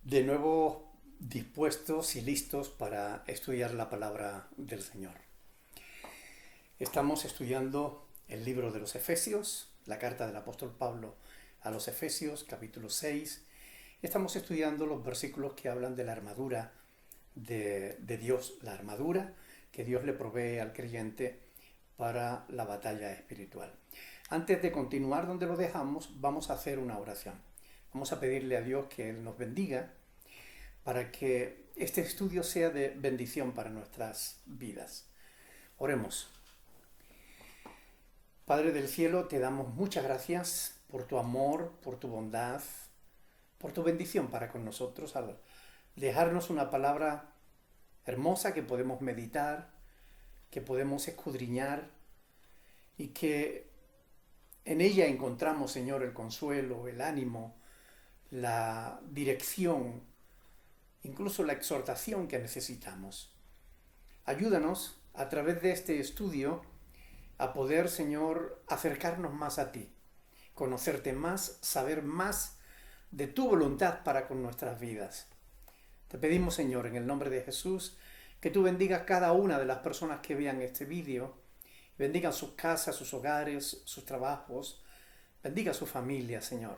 De nuevo dispuestos y listos para estudiar la palabra del Señor. Estamos estudiando el libro de los Efesios, la carta del apóstol Pablo a los Efesios, capítulo 6. Estamos estudiando los versículos que hablan de la armadura de Dios, la armadura que Dios le provee al creyente para la batalla espiritual. Antes de continuar donde lo dejamos, vamos a hacer una oración. Vamos a pedirle a Dios que Él nos bendiga para que este estudio sea de bendición para nuestras vidas. Oremos. Padre del cielo, te damos muchas gracias por tu amor, por tu bondad, por tu bendición para con nosotros, al dejarnos una palabra hermosa que podemos meditar, que podemos escudriñar y que en ella encontramos, Señor, el consuelo, el ánimo, la dirección, incluso la exhortación que necesitamos. Ayúdanos a través de este estudio a poder, Señor, acercarnos más a ti, conocerte más, saber más de tu voluntad para con nuestras vidas. Te pedimos, Señor, en el nombre de Jesús, que tú bendigas cada una de las personas que vean este vídeo, bendiga sus casas, sus hogares, sus trabajos, bendiga su familia, Señor,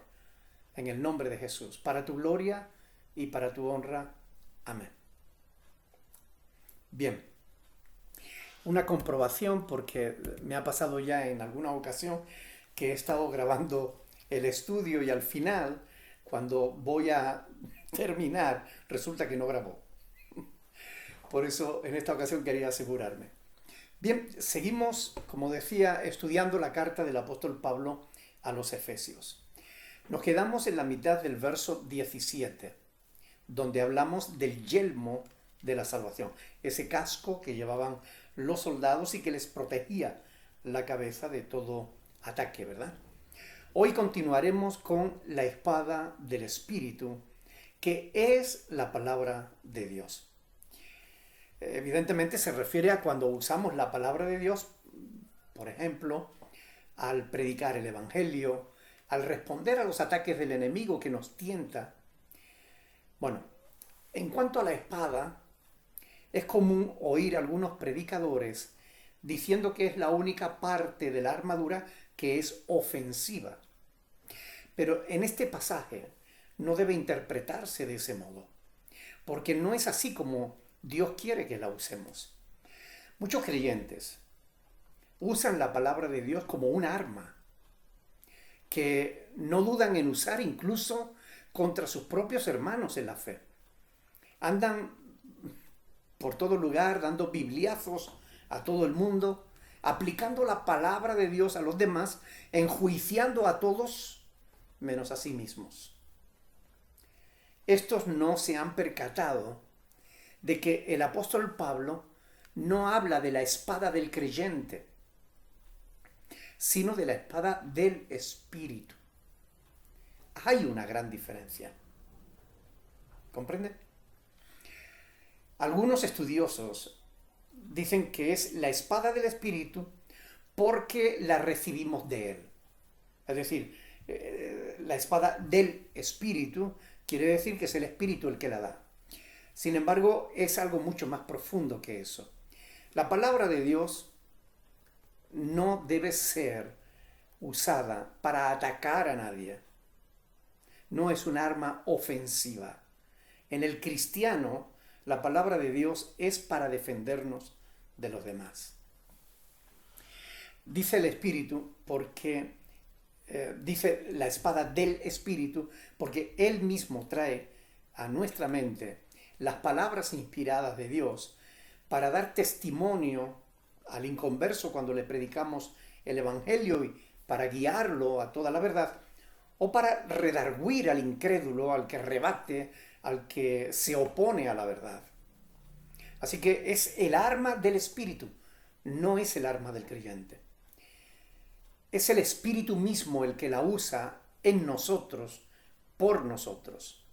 en el nombre de Jesús, para tu gloria y para tu honra. Amén. Bien, una comprobación, porque me ha pasado ya en alguna ocasión que he estado grabando el estudio y al final, cuando voy a terminar, resulta que no grabó. Por eso en esta ocasión quería asegurarme. Bien, seguimos, como decía, estudiando la carta del apóstol Pablo a los Efesios. Nos quedamos en la mitad del verso 17, donde hablamos del yelmo de la salvación, ese casco que llevaban los soldados y que les protegía la cabeza de todo ataque, ¿verdad? Hoy continuaremos con la espada del Espíritu, que es la palabra de Dios. Evidentemente se refiere a cuando usamos la palabra de Dios, por ejemplo, al predicar el Evangelio, al responder a los ataques del enemigo que nos tienta. Bueno, en cuanto a la espada, es común oír a algunos predicadores diciendo que es la única parte de la armadura que es ofensiva. Pero en este pasaje no debe interpretarse de ese modo, porque no es así como Dios quiere que la usemos. Muchos creyentes usan la palabra de Dios como un arma que no dudan en usar incluso contra sus propios hermanos en la fe. Andan por todo lugar dando bibliazos a todo el mundo, aplicando la palabra de Dios a los demás, enjuiciando a todos menos a sí mismos. Estos no se han percatado de que el apóstol Pablo no habla de la espada del creyente, sino de la espada del Espíritu. Hay una gran diferencia. ¿Comprende? Algunos estudiosos dicen que es la espada del Espíritu porque la recibimos de Él. Es decir, la espada del Espíritu quiere decir que es el Espíritu el que la da. Sin embargo, es algo mucho más profundo que eso. La palabra de Dios no debe ser usada para atacar a nadie. No es un arma ofensiva. En el cristiano, la palabra de Dios es para defendernos de los demás. Dice el Espíritu porque dice la espada del Espíritu porque Él mismo trae a nuestra mente las palabras inspiradas de Dios para dar testimonio al inconverso cuando le predicamos el Evangelio y para guiarlo a toda la verdad, o para redarguir al incrédulo, al que rebate, al que se opone a la verdad. Así que es el arma del Espíritu, no es el arma del creyente. Es el Espíritu mismo el que la usa en nosotros, por nosotros.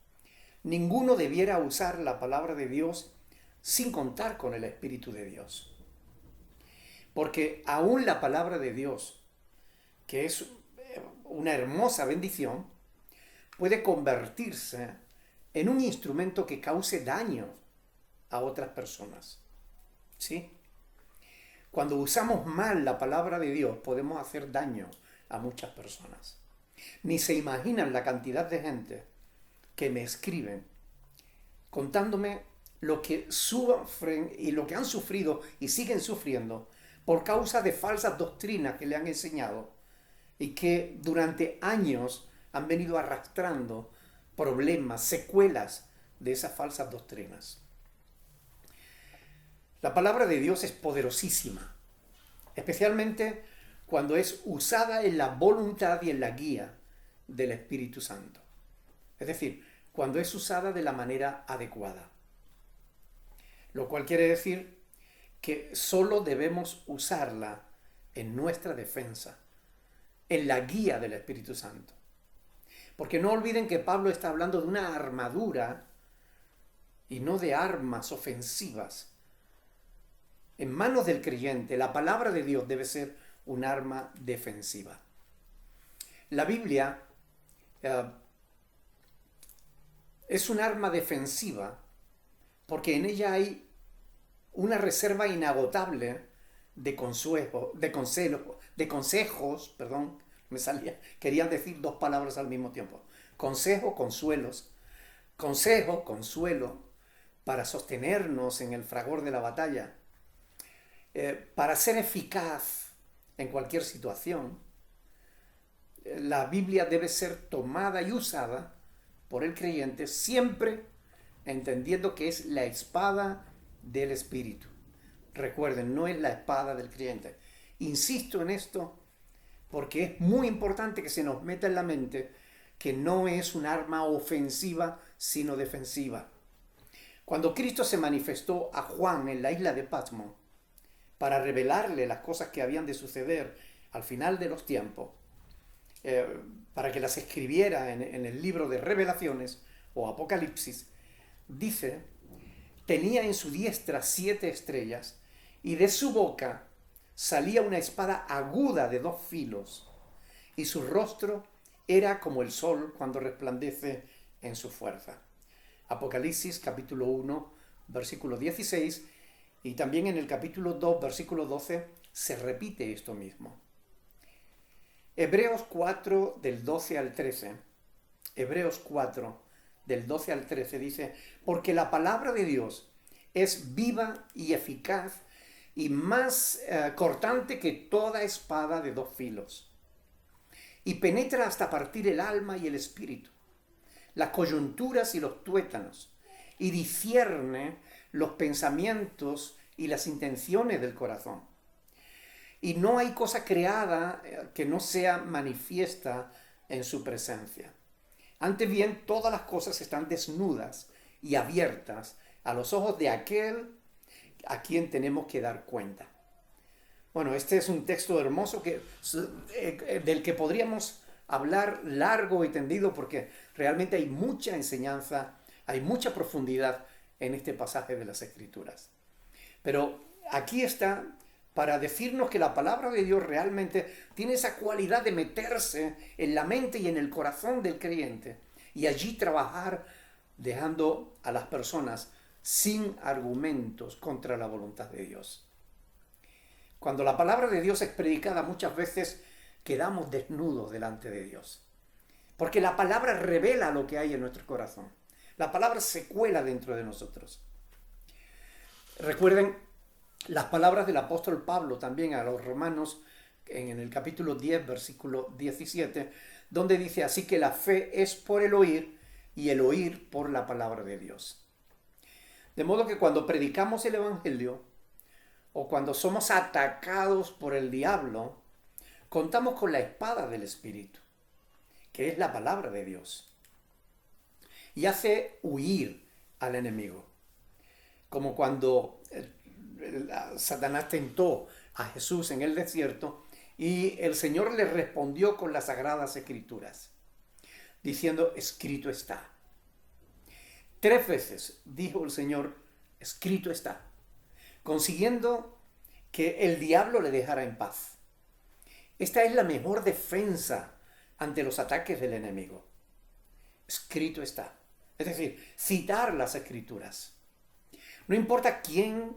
Ninguno debiera usar la palabra de Dios sin contar con el Espíritu de Dios. Porque aún la palabra de Dios, que es una hermosa bendición, puede convertirse en un instrumento que cause daño a otras personas. ¿Sí? Cuando usamos mal la palabra de Dios, podemos hacer daño a muchas personas. Ni se imaginan la cantidad de gente que me escriben contándome lo que sufren y lo que han sufrido y siguen sufriendo por causa de falsas doctrinas que le han enseñado y que durante años han venido arrastrando problemas, secuelas de esas falsas doctrinas. La palabra de Dios es poderosísima, especialmente cuando es usada en la voluntad y en la guía del Espíritu Santo. Es decir, cuando es usada de la manera adecuada. Lo cual quiere decir que solo debemos usarla en nuestra defensa, en la guía del Espíritu Santo. Porque no olviden que Pablo está hablando de una armadura y no de armas ofensivas. En manos del creyente, la palabra de Dios debe ser un arma defensiva. La Biblia es un arma defensiva porque en ella hay una reserva inagotable de consejos, querían decir dos palabras al mismo tiempo. Consejo, consuelos. Consejo, consuelo, para sostenernos en el fragor de la batalla, para ser eficaz en cualquier situación. La Biblia debe ser tomada y usada por el creyente siempre entendiendo que es la espada del Espíritu. Recuerden, no es la espada del creyente. Insisto en esto porque es muy importante que se nos meta en la mente que no es un arma ofensiva, sino defensiva. Cuando Cristo se manifestó a Juan en la isla de Patmos para revelarle las cosas que habían de suceder al final de los tiempos, para que las escribiera en el libro de Revelaciones o Apocalipsis, dice: tenía en su diestra 7 estrellas y de su boca salía una espada aguda de 2 filos y su rostro era como el sol cuando resplandece en su fuerza. Apocalipsis capítulo 1 versículo 16 y también en el capítulo 2 versículo 12 se repite esto mismo. Hebreos 4 del 12 al 13. Hebreos 4 del 12 al 13 dice: porque la palabra de Dios es viva y eficaz y más cortante que toda espada de 2 filos, y penetra hasta partir el alma y el espíritu, las coyunturas y los tuétanos, y discierne los pensamientos y las intenciones del corazón. Y no hay cosa creada que no sea manifiesta en su presencia. Antes bien, todas las cosas están desnudas y abiertas a los ojos de aquel a quien tenemos que dar cuenta. Bueno, este es un texto hermoso del que podríamos hablar largo y tendido porque realmente hay mucha enseñanza, hay mucha profundidad en este pasaje de las Escrituras. Pero aquí está para decirnos que la palabra de Dios realmente tiene esa cualidad de meterse en la mente y en el corazón del creyente y allí trabajar dejando a las personas sin argumentos contra la voluntad de Dios. Cuando la palabra de Dios es predicada, muchas veces quedamos desnudos delante de Dios, porque la palabra revela lo que hay en nuestro corazón. La palabra se cuela dentro de nosotros. Recuerden las palabras del apóstol Pablo también a los romanos en el capítulo 10, versículo 17, donde dice: así que la fe es por el oír y el oír por la palabra de Dios. De modo que cuando predicamos el evangelio o cuando somos atacados por el diablo, contamos con la espada del Espíritu, que es la palabra de Dios, y hace huir al enemigo. Como cuando Satanás tentó a Jesús en el desierto y el Señor le respondió con las Sagradas Escrituras, diciendo: escrito está. 3 veces dijo el Señor: escrito está, consiguiendo que el diablo le dejara en paz. Esta es la mejor defensa ante los ataques del enemigo. Escrito está. Es decir, citar las Escrituras. No importa quién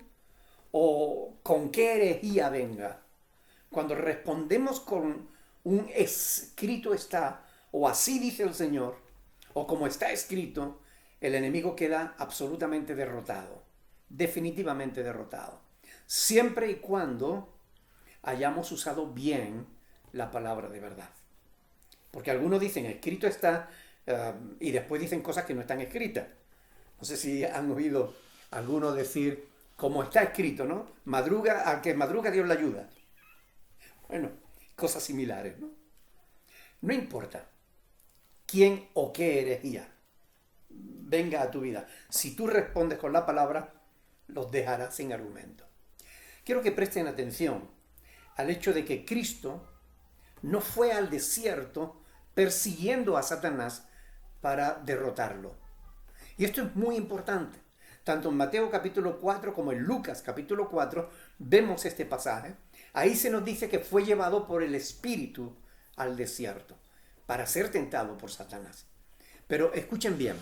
o con qué herejía venga. Cuando respondemos con un escrito está, o así dice el Señor, o como está escrito, el enemigo queda absolutamente derrotado, definitivamente derrotado. Siempre y cuando hayamos usado bien la palabra de verdad. Porque algunos dicen escrito está y después dicen cosas que no están escritas. No sé si han oído algunos decir como está escrito, ¿no? Madruga, al que madruga Dios le ayuda. Bueno, cosas similares, ¿no? No importa quién o qué herejía venga a tu vida. Si tú respondes con la palabra, los dejarás sin argumento. Quiero que presten atención al hecho de que Cristo no fue al desierto persiguiendo a Satanás para derrotarlo. Y esto es muy importante. Tanto en Mateo capítulo 4 como en Lucas capítulo 4 vemos este pasaje. Ahí se nos dice que fue llevado por el Espíritu al desierto para ser tentado por Satanás. Pero escuchen bien,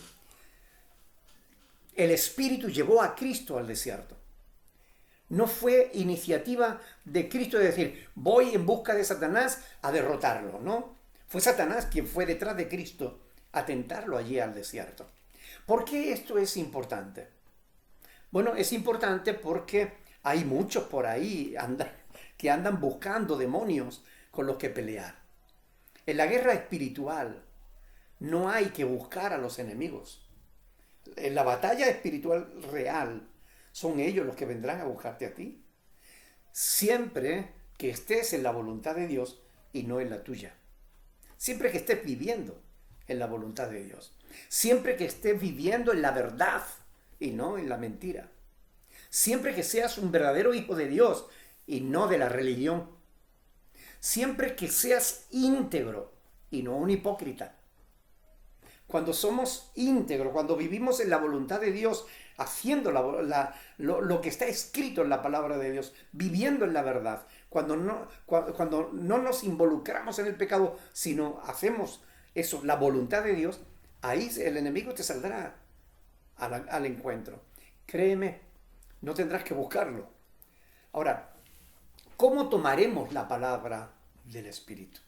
el Espíritu llevó a Cristo al desierto. No fue iniciativa de Cristo de decir, voy en busca de Satanás a derrotarlo, ¿no? Fue Satanás quien fue detrás de Cristo a tentarlo allí al desierto. ¿Por qué esto es importante? Bueno, es importante porque hay muchos por ahí que andan buscando demonios con los que pelear. En la guerra espiritual no hay que buscar a los enemigos. En la batalla espiritual real son ellos los que vendrán a buscarte a ti. Siempre que estés en la voluntad de Dios y no en la tuya. Siempre que estés viviendo en la voluntad de Dios. Siempre que estés viviendo en la verdad y no en la mentira. Siempre que seas un verdadero hijo de Dios y no de la religión. Siempre que seas íntegro y no un hipócrita. Cuando somos íntegros, cuando vivimos en la voluntad de Dios, haciendo lo que está escrito en la palabra de Dios, viviendo en la verdad, cuando no nos involucramos en el pecado, sino hacemos eso, la voluntad de Dios, ahí el enemigo te saldrá al encuentro. Créeme, no tendrás que buscarlo. Ahora, ¿cómo tomaremos la palabra del Espíritu?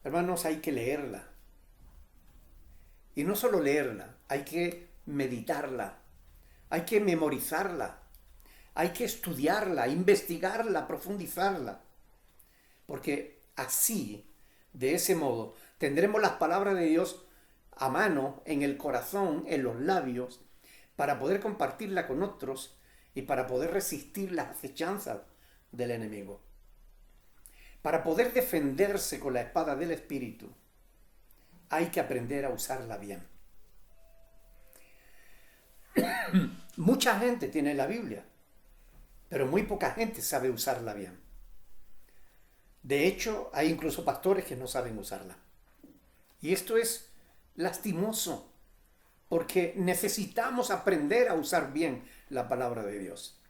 Hermanos, hay que leerla. Y no solo leerla, hay que meditarla, hay que memorizarla, hay que estudiarla, investigarla, profundizarla. Porque así, de ese modo, tendremos las palabras de Dios a mano, en el corazón, en los labios, para poder compartirla con otros y para poder resistir las acechanzas del enemigo. Para poder defenderse con la espada del Espíritu, hay que aprender a usarla bien. Mucha gente tiene la Biblia, pero muy poca gente sabe usarla bien. De hecho, hay incluso pastores que no saben usarla. Y esto es lastimoso, porque necesitamos aprender a usar bien la palabra de Dios.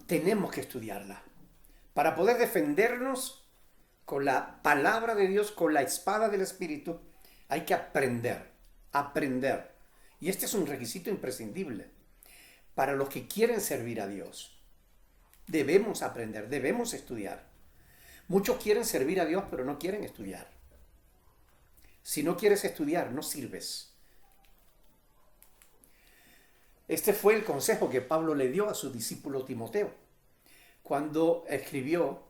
Tenemos que estudiarla para poder defendernos con la palabra de Dios, con la espada del Espíritu. Hay que aprender. Y este es un requisito imprescindible para los que quieren servir a Dios. Debemos aprender, debemos estudiar. Muchos quieren servir a Dios, pero no quieren estudiar. Si no quieres estudiar, no sirves. Este fue el consejo que Pablo le dio a su discípulo Timoteo cuando escribió: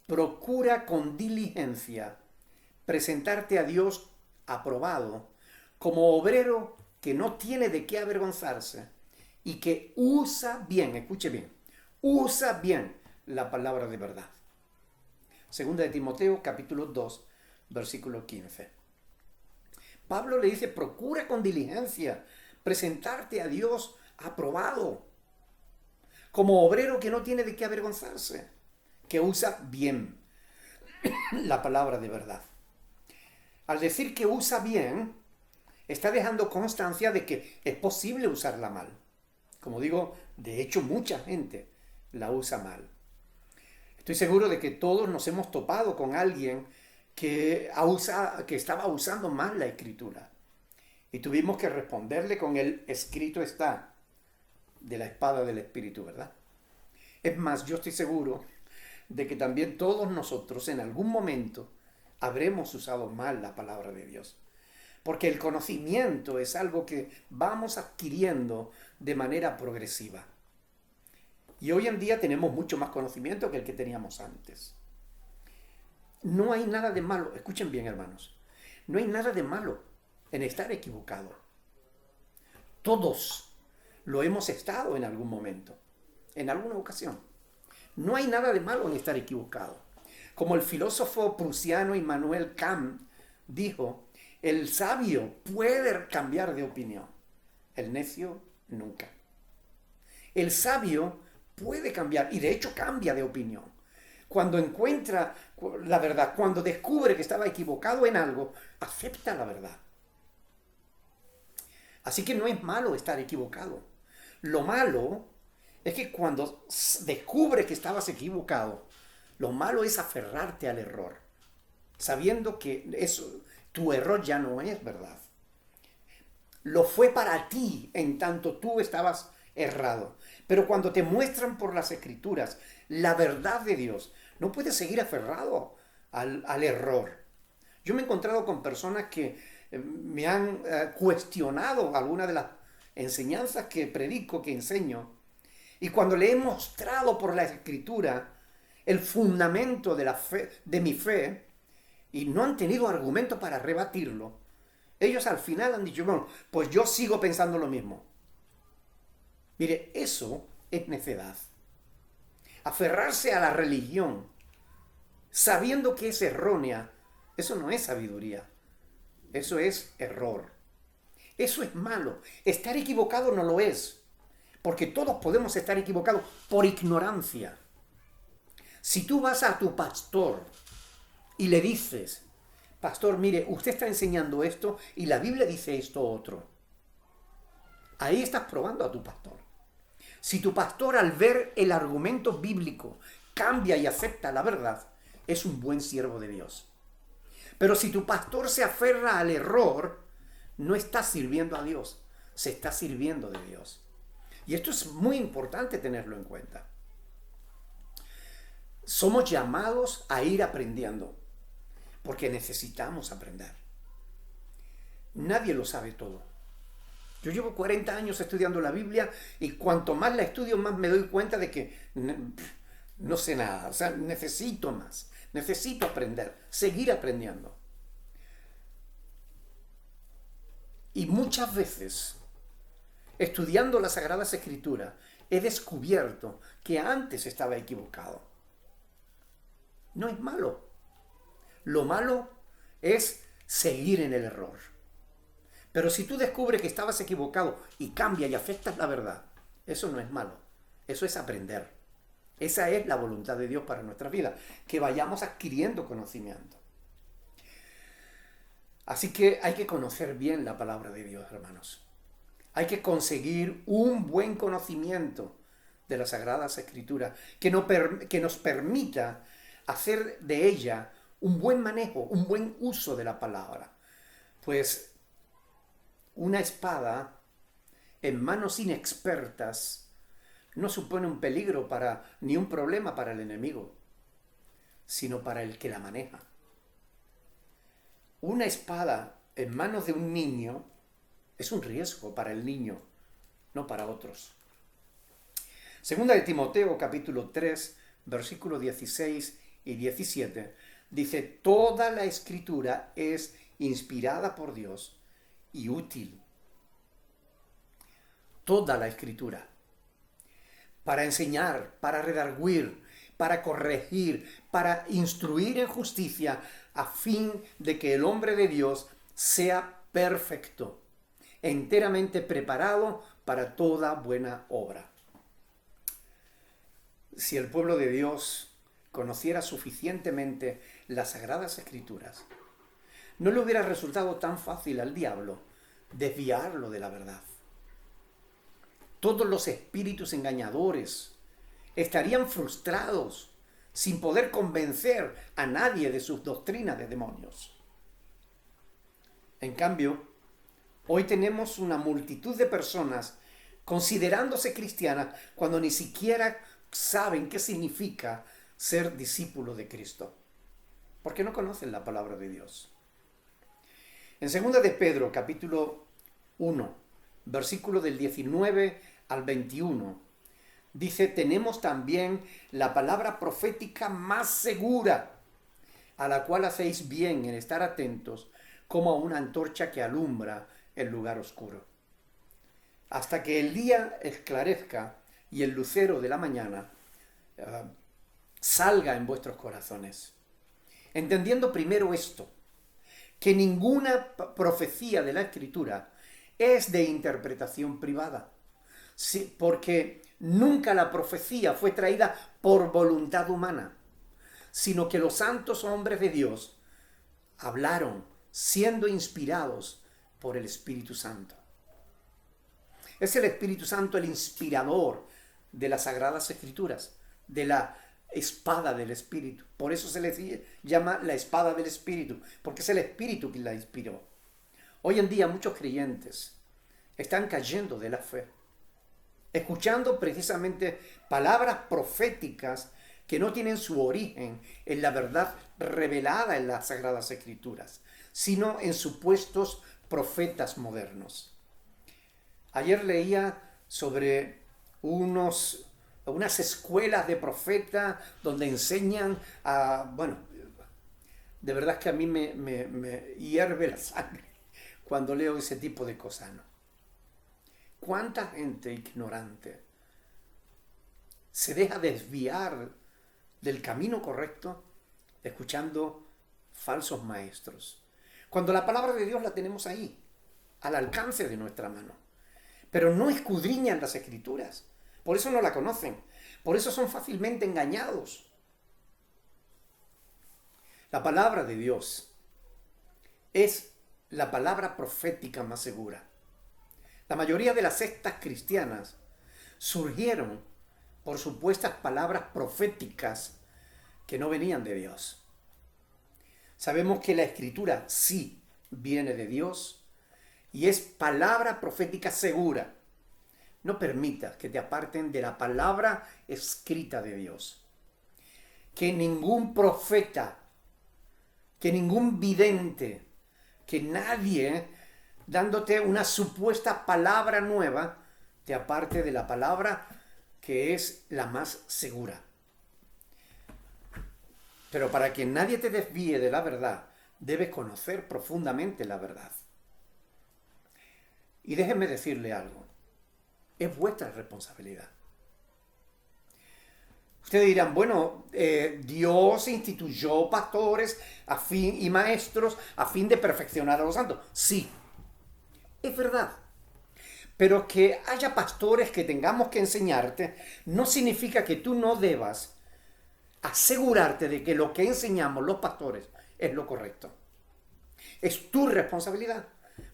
procura con diligencia presentarte a Dios aprobado, como obrero que no tiene de qué avergonzarse y que usa bien, escuche bien, usa bien la palabra de verdad. Segunda de Timoteo, capítulo 2, versículo 15. Pablo le dice, procura con diligencia presentarte a Dios aprobado, como obrero que no tiene de qué avergonzarse, que usa bien la palabra de verdad. Al decir que usa bien, está dejando constancia de que es posible usarla mal. Como digo, de hecho mucha gente la usa mal. Estoy seguro de que todos nos hemos topado con alguien que estaba usando mal la escritura. Y tuvimos que responderle con el escrito está de la espada del Espíritu, ¿verdad? Es más, yo estoy seguro de que también todos nosotros en algún momento habremos usado mal la palabra de Dios. Porque el conocimiento es algo que vamos adquiriendo de manera progresiva. Y hoy en día tenemos mucho más conocimiento que el que teníamos antes. No hay nada de malo, escuchen bien hermanos, no hay nada de malo en estar equivocado. Todos lo hemos estado en algún momento, en alguna ocasión. No hay nada de malo en estar equivocado. Como el filósofo prusiano Immanuel Kant dijo, el sabio puede cambiar de opinión, el necio nunca. El sabio puede cambiar, y de hecho cambia de opinión. Cuando encuentra la verdad, cuando descubre que estaba equivocado en algo, acepta la verdad. Así que no es malo estar equivocado. Lo malo es que cuando descubres que estabas equivocado, lo malo es aferrarte al error, sabiendo que tu error ya no es verdad. Lo fue para ti en tanto tú estabas errado. Pero cuando te muestran por las Escrituras la verdad de Dios, no puedes seguir aferrado al error. Yo me he encontrado con personas que me han cuestionado algunas de las enseñanzas que predico, que enseño, y cuando le he mostrado por la Escritura el fundamento de la fe, de mi fe, y no han tenido argumento para rebatirlo, ellos al final han dicho, bueno, pues yo sigo pensando lo mismo. Mire, eso es necedad. Aferrarse a la religión, sabiendo que es errónea, eso no es sabiduría. Eso es error. Eso es malo. Estar equivocado no lo es. Porque todos podemos estar equivocados por ignorancia. Si tú vas a tu pastor y le dices, pastor, mire, usted está enseñando esto y la Biblia dice esto otro. Ahí estás probando a tu pastor. Si tu pastor al ver el argumento bíblico cambia y acepta la verdad, es un buen siervo de Dios. Pero si tu pastor se aferra al error, no está sirviendo a Dios, se está sirviendo de Dios. Y esto es muy importante tenerlo en cuenta. Somos llamados a ir aprendiendo, porque necesitamos aprender. Nadie lo sabe todo. Yo llevo 40 años estudiando la Biblia y cuanto más la estudio, más me doy cuenta de que no sé nada. O sea, necesito más. Necesito aprender, seguir aprendiendo. Y muchas veces, estudiando las Sagradas Escrituras, he descubierto que antes estaba equivocado. No es malo. Lo malo es seguir en el error. Pero si tú descubres que estabas equivocado y cambias y aceptas la verdad, eso no es malo. Eso es aprender. Esa es la voluntad de Dios para nuestras vidas, que vayamos adquiriendo conocimiento. Así que hay que conocer bien la palabra de Dios, hermanos. Hay que conseguir un buen conocimiento de las Sagradas Escrituras que nos permita hacer de ella un buen manejo, un buen uso de la palabra. Pues una espada en manos inexpertas no supone un peligro ni un problema para el enemigo, sino para el que la maneja. Una espada en manos de un niño es un riesgo para el niño, no para otros. Segunda de Timoteo, capítulo 3, versículos 16 y 17, dice, toda la Escritura es inspirada por Dios y útil. Toda la Escritura. Para enseñar, para redarguir, para corregir, para instruir en justicia, a fin de que el hombre de Dios sea perfecto, enteramente preparado para toda buena obra. Si el pueblo de Dios conociera suficientemente las Sagradas Escrituras, no le hubiera resultado tan fácil al diablo desviarlo de la verdad. Todos los espíritus engañadores estarían frustrados sin poder convencer a nadie de sus doctrinas de demonios. En cambio, hoy tenemos una multitud de personas considerándose cristianas cuando ni siquiera saben qué significa ser discípulo de Cristo, porque no conocen la palabra de Dios. En 2 de Pedro, capítulo 1, versículo del 19 al 21, dice: tenemos también la palabra profética más segura, a la cual hacéis bien en estar atentos, como a una antorcha que alumbra el lugar oscuro, hasta que el día esclarezca y el lucero de la mañana salga en vuestros corazones. Entendiendo primero esto, que ninguna profecía de la Escritura es de interpretación privada, sí, porque nunca la profecía fue traída por voluntad humana, sino que los santos hombres de Dios hablaron siendo inspirados por el Espíritu Santo. Es el Espíritu Santo el inspirador de las Sagradas Escrituras, de la espada del Espíritu. Por eso se le llama la espada del Espíritu, porque es el Espíritu quien la inspiró. Hoy en día muchos creyentes están cayendo de la fe, escuchando precisamente palabras proféticas que no tienen su origen en la verdad revelada en las Sagradas Escrituras, sino en supuestos profetas modernos. Ayer leía sobre unas escuelas de profetas donde enseñan a, bueno, de verdad que a mí me hierve la sangre cuando leo ese tipo de cosas, ¿no? ¿Cuánta gente ignorante se deja desviar del camino correcto escuchando falsos maestros? Cuando la palabra de Dios la tenemos ahí, al alcance de nuestra mano, pero no escudriñan las Escrituras. Por eso no la conocen. Por eso son fácilmente engañados. La palabra de Dios es la palabra profética más segura. La mayoría de las sectas cristianas surgieron por supuestas palabras proféticas que no venían de Dios. Sabemos que la Escritura sí viene de Dios y es palabra profética segura. No permitas que te aparten de la palabra escrita de Dios. Que ningún profeta, que ningún vidente, que nadie dándote una supuesta palabra nueva te aparte de la palabra que es la más segura. Pero para que nadie te desvíe de la verdad, debes conocer profundamente la verdad. Y déjenme decirle algo. Es vuestra responsabilidad. Ustedes dirán, bueno, Dios instituyó pastores y maestros a fin de perfeccionar a los santos. Sí, es verdad. Pero que haya pastores que tengamos que enseñarte no significa que tú no debas asegurarte de que lo que enseñamos los pastores es lo correcto. Es tu responsabilidad,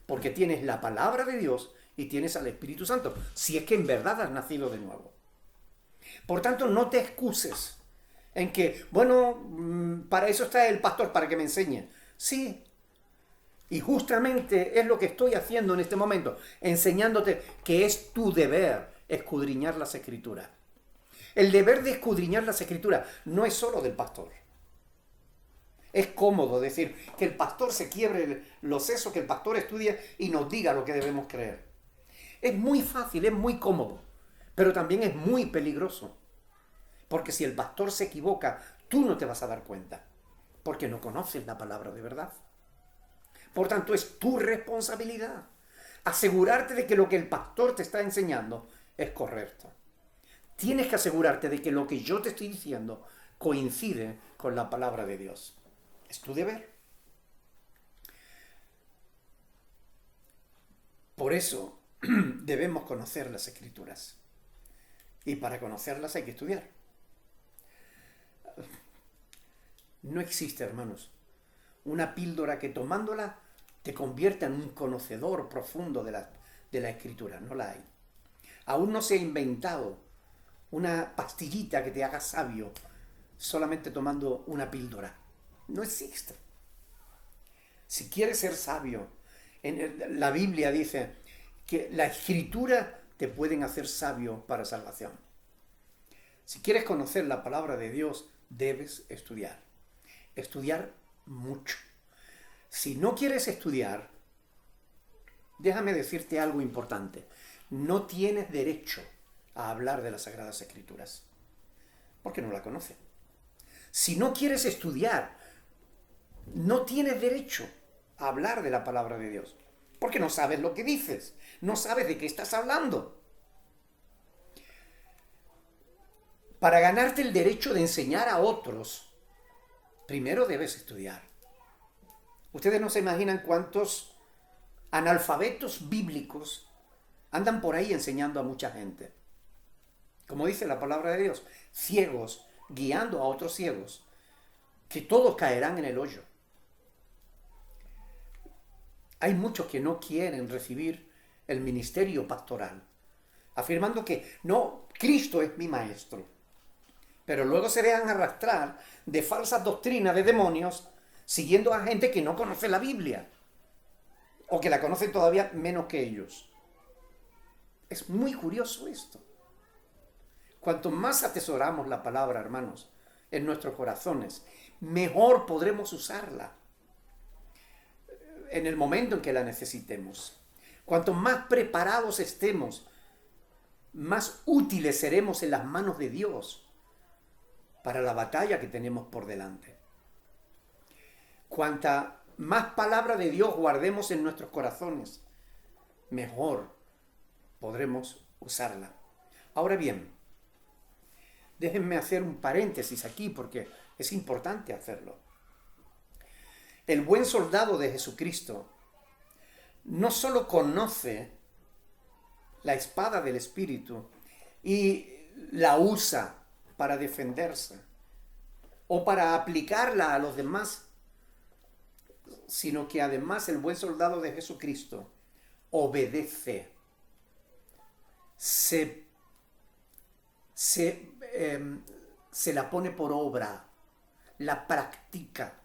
porque tienes la palabra de Dios y tienes al Espíritu Santo, si es que en verdad has nacido de nuevo. Por tanto, no te excuses en que, bueno, para eso está el pastor, para que me enseñe. Sí, y justamente es lo que estoy haciendo en este momento, enseñándote que es tu deber escudriñar las Escrituras. El deber de escudriñar las Escrituras no es solo del pastor. Es cómodo decir que el pastor se quiebre los sesos, que el pastor estudie y nos diga lo que debemos creer. Es muy fácil, es muy cómodo, pero también es muy peligroso. Porque si el pastor se equivoca, tú no te vas a dar cuenta, porque no conoces la palabra de verdad. Por tanto, es tu responsabilidad asegurarte de que lo que el pastor te está enseñando es correcto. Tienes que asegurarte de que lo que yo te estoy diciendo coincide con la palabra de Dios. Es tu deber. Por eso debemos conocer las Escrituras. Y para conocerlas hay que estudiar. No existe, hermanos, una píldora que tomándola te convierta en un conocedor profundo de la Escritura. No la hay. Aún no se ha inventado una pastillita que te haga sabio solamente tomando una píldora. No existe. Si quieres ser sabio, la Biblia dice que la escritura te pueden hacer sabio para salvación. Si quieres conocer la palabra de Dios, debes estudiar. Estudiar mucho. Si no quieres estudiar, déjame decirte algo importante. No tienes derecho a hablar de las Sagradas Escrituras, porque no la conoces. Si no quieres estudiar, no tienes derecho a hablar de la palabra de Dios, porque no sabes lo que dices, no sabes de qué estás hablando. Para ganarte el derecho de enseñar a otros, primero debes estudiar. Ustedes no se imaginan cuántos analfabetos bíblicos andan por ahí enseñando a mucha gente. Como dice la palabra de Dios, ciegos guiando a otros ciegos, que todos caerán en el hoyo. Hay muchos que no quieren recibir el ministerio pastoral, afirmando que no, Cristo es mi maestro. Pero luego se dejan arrastrar de falsas doctrinas de demonios, siguiendo a gente que no conoce la Biblia, o que la conoce todavía menos que ellos. Es muy curioso esto. Cuanto más atesoramos la palabra, hermanos, en nuestros corazones, mejor podremos usarla en el momento en que la necesitemos. Cuanto más preparados estemos, más útiles seremos en las manos de Dios para la batalla que tenemos por delante. Cuanta más palabra de Dios guardemos en nuestros corazones, mejor podremos usarla. Ahora bien, déjenme hacer un paréntesis aquí porque es importante hacerlo. El buen soldado de Jesucristo no solo conoce la espada del Espíritu y la usa para defenderse o para aplicarla a los demás, sino que además el buen soldado de Jesucristo obedece, se la pone por obra, la practica.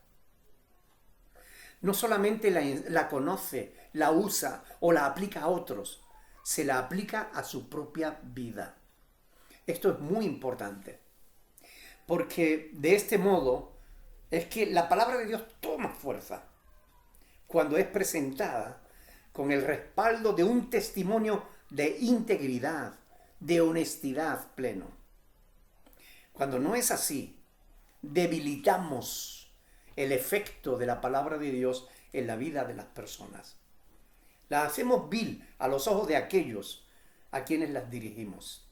No solamente la conoce, la usa o la aplica a otros, se la aplica a su propia vida. Esto es muy importante, porque de este modo es que la palabra de Dios toma fuerza cuando es presentada con el respaldo de un testimonio de integridad, de honestidad pleno. Cuando no es así, debilitamos el efecto de la palabra de Dios en la vida de las personas. La hacemos vil a los ojos de aquellos a quienes las dirigimos.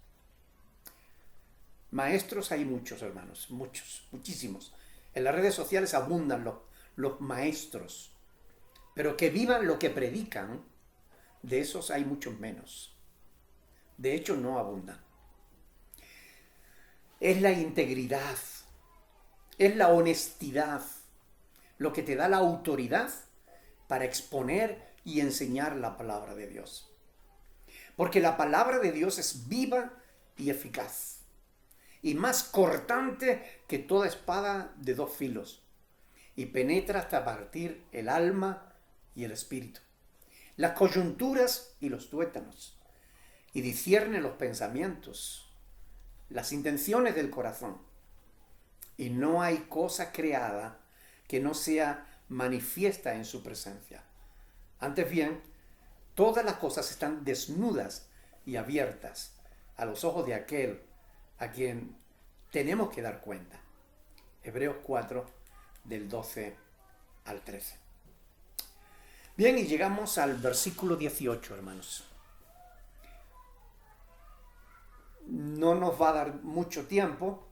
Maestros hay muchos, hermanos, muchos, muchísimos. En las redes sociales abundan los maestros, pero que vivan lo que predican, de esos hay muchos menos. De hecho, no abundan. Es la integridad, es la honestidad, lo que te da la autoridad para exponer y enseñar la palabra de Dios. Porque la palabra de Dios es viva y eficaz, y más cortante que toda espada de dos filos, y penetra hasta partir el alma y el espíritu, las coyunturas y los tuétanos, y discierne los pensamientos, las intenciones del corazón. Y no hay cosa creada que no sea manifiesta en su presencia. Antes bien, todas las cosas están desnudas y abiertas a los ojos de aquel a quien tenemos que dar cuenta. Hebreos 4, del 12 al 13. Bien, y llegamos al versículo 18, hermanos. No nos va a dar mucho tiempo,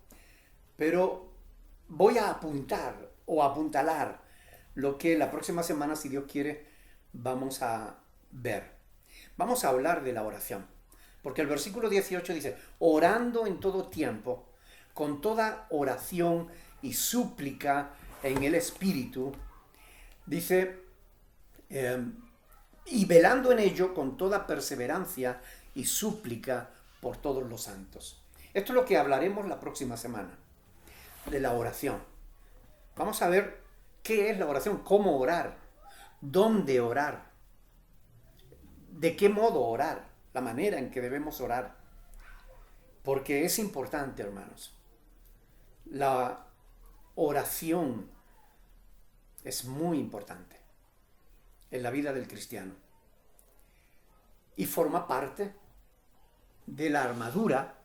pero voy a apuntar o apuntalar lo que la próxima semana, si Dios quiere, vamos a ver. Vamos a hablar de la oración, porque el versículo 18 dice, orando en todo tiempo, con toda oración y súplica en el Espíritu, dice, y velando en ello con toda perseverancia y súplica por todos los santos. Esto es lo que hablaremos la próxima semana. de la oración. Vamos a ver qué es la oración, cómo orar, dónde orar, de qué modo orar, la manera en que debemos orar. Porque es importante, hermanos. La oración es muy importante en la vida del cristiano y forma parte de la armadura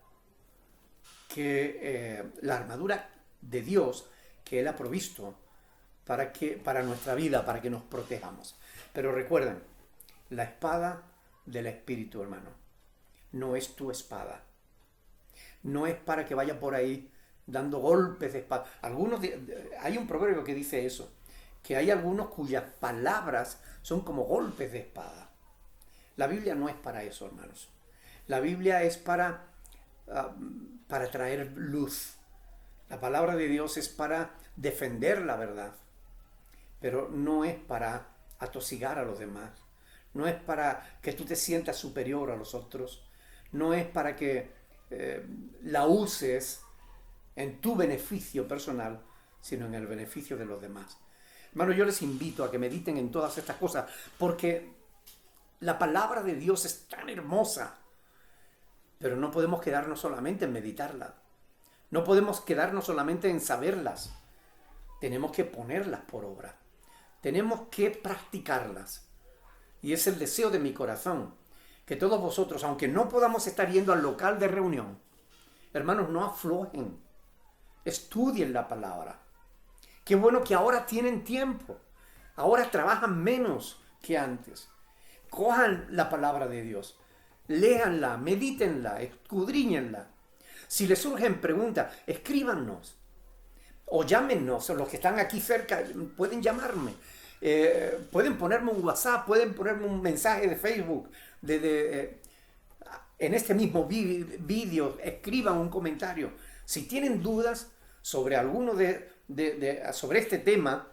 la armadura de Dios que Él ha provisto para nuestra vida, para que nos protejamos. Pero recuerden, la espada del Espíritu, hermano, no es tu espada. No es para que vaya por ahí dando golpes de espada. Hay un proverbio que dice eso, que hay algunos cuyas palabras son como golpes de espada. La Biblia no es para eso, hermanos. La Biblia es para traer luz. La palabra de Dios es para defender la verdad, pero no es para atosigar a los demás. No es para que tú te sientas superior a los otros. No es para que la uses en tu beneficio personal, sino en el beneficio de los demás. Hermano, yo les invito a que mediten en todas estas cosas, porque la palabra de Dios es tan hermosa, pero no podemos quedarnos solamente en meditarla. No podemos quedarnos solamente en saberlas. Tenemos que ponerlas por obra. Tenemos que practicarlas. Y es el deseo de mi corazón, que todos vosotros, aunque no podamos estar yendo al local de reunión, hermanos, no aflojen. Estudien la palabra. Qué bueno que ahora tienen tiempo. Ahora trabajan menos que antes. Cojan la palabra de Dios. Léanla, medítenla, escudriñenla. Si les surgen preguntas, escríbanos. O llámenos, o los que están aquí cerca pueden llamarme. Pueden ponerme un WhatsApp, pueden ponerme un mensaje de Facebook. En este mismo vídeo, escriban un comentario. Si tienen dudas sobre alguno sobre este tema,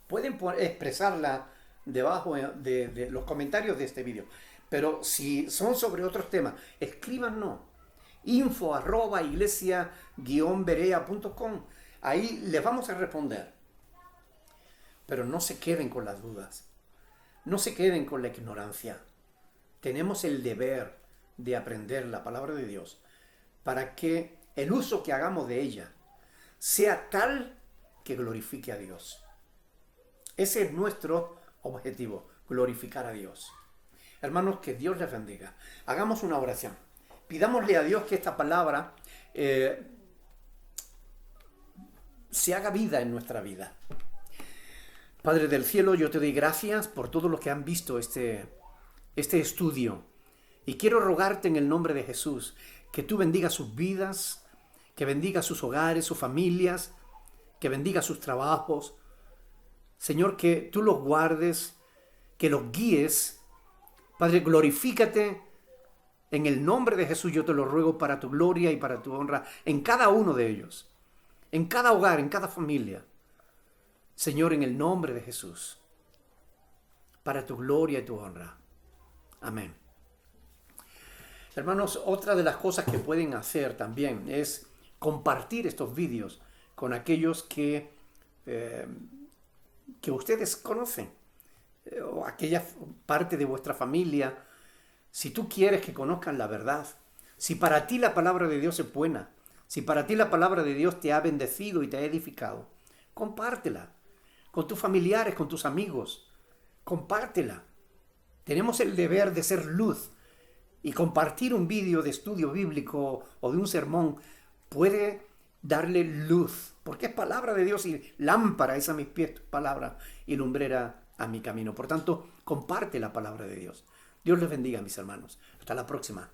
pueden expresarla debajo de los comentarios de este vídeo. Pero si son sobre otros temas, escríbanos. info@iglesia-berea.com. Ahí les vamos a responder. Pero no se queden con las dudas. No se queden con la ignorancia. Tenemos el deber de aprender la palabra de Dios para que el uso que hagamos de ella sea tal que glorifique a Dios. Ese es nuestro objetivo, glorificar a Dios. Hermanos, que Dios les bendiga. Hagamos una oración. Pidámosle a Dios que esta palabra se haga vida en nuestra vida. Padre del cielo, yo te doy gracias por todos los que han visto este estudio. Y quiero rogarte en el nombre de Jesús que tú bendigas sus vidas, que bendiga sus hogares, sus familias, que bendiga sus trabajos. Señor, que tú los guardes, que los guíes. Padre, glorifícate. En el nombre de Jesús yo te lo ruego para tu gloria y para tu honra en cada uno de ellos, en cada hogar, en cada familia. Señor, en el nombre de Jesús, para tu gloria y tu honra. Amén. Hermanos, otra de las cosas que pueden hacer también es compartir estos vídeos con aquellos que ustedes conocen, o aquella parte de vuestra familia. Si tú quieres que conozcan la verdad, si para ti la palabra de Dios es buena, si para ti la palabra de Dios te ha bendecido y te ha edificado, compártela con tus familiares, con tus amigos. Compártela. Tenemos el deber de ser luz, y compartir un vídeo de estudio bíblico o de un sermón puede darle luz, porque es palabra de Dios y lámpara es a mis pies tu palabra y lumbrera a mi camino. Por tanto, comparte la palabra de Dios. Dios les bendiga, mis hermanos. Hasta la próxima.